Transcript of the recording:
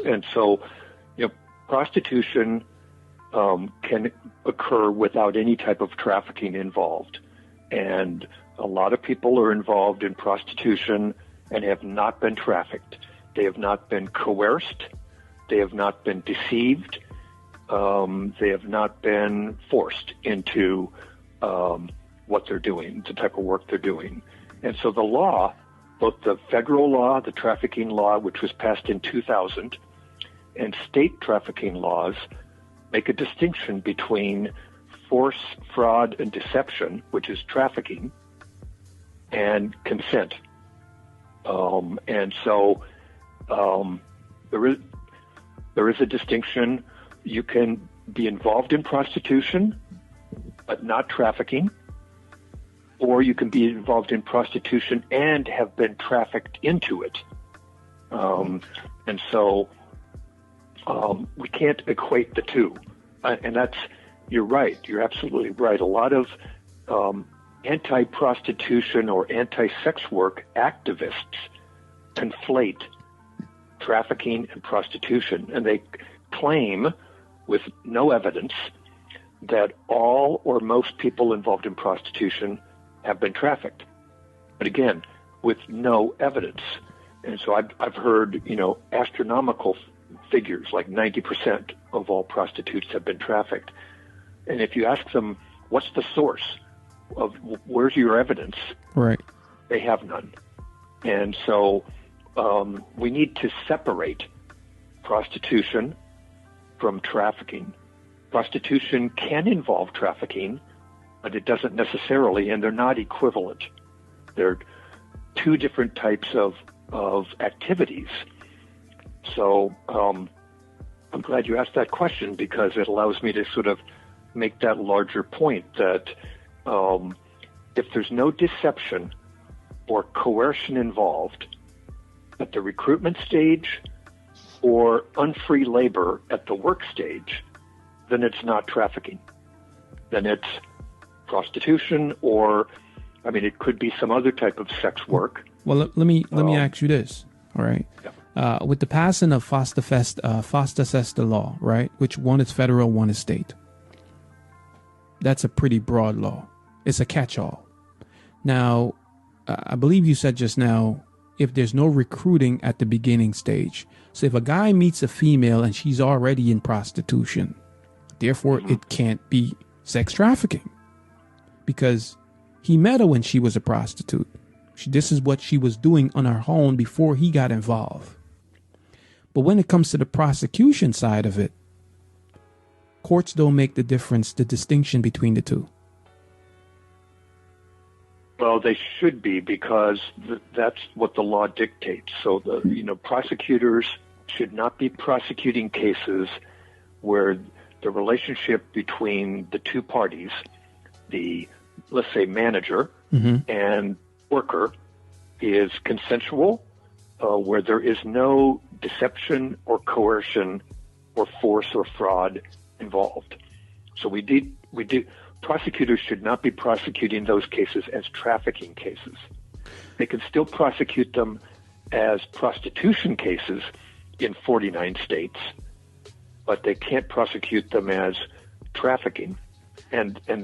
And so, prostitution can occur without any type of trafficking involved. And a lot of people are involved in prostitution and have not been trafficked. They have not been coerced. They have not been deceived. They have not been forced into what they're doing, the type of work they're doing. And so the law, both the federal law, the trafficking law, which was passed in 2000, and state trafficking laws make a distinction between force, fraud, and deception, which is trafficking, and consent. And so there is a distinction. You can be involved in prostitution, but not trafficking, or you can be involved in prostitution and have been trafficked into it. And so we can't equate the two. And you're right. You're absolutely right. A lot of anti-prostitution or anti-sex work activists conflate trafficking and prostitution, and they claim with no evidence that all or most people involved in prostitution have been trafficked. But again, with no evidence. And so I've heard, astronomical figures, like 90% of all prostitutes have been trafficked. And if you ask them, what's the source of where's your evidence? Right. They have none. And so we need to separate prostitution from trafficking. Prostitution can involve trafficking, but it doesn't necessarily, and they're not equivalent. They're two different types of activities. So I'm glad you asked that question, because it allows me to sort of make that larger point that if there's no deception or coercion involved at the recruitment stage or unfree labor at the work stage, then it's not trafficking. Then it's prostitution, or, it could be some other type of sex work. Well, let me ask you this, all right? Yeah. With the passing of FOSTA-SESTA law, right, which one is federal, one is state. That's a pretty broad law. It's a catch-all. Now, I believe you said just now, if there's no recruiting at the beginning stage. So if a guy meets a female and she's already in prostitution, therefore it can't be sex trafficking, because he met her when she was a prostitute. This is what she was doing on her own before he got involved. But when it comes to the prosecution side of it, courts don't make the distinction between the two. Well, they should be, because that's what the law dictates. So prosecutors should not be prosecuting cases where the relationship between the two parties, let's say manager and worker, is consensual, where there is no deception or coercion or force or fraud involved. So prosecutors should not be prosecuting those cases as trafficking cases. They can still prosecute them as prostitution cases in 49 states, but they can't prosecute them as trafficking. And the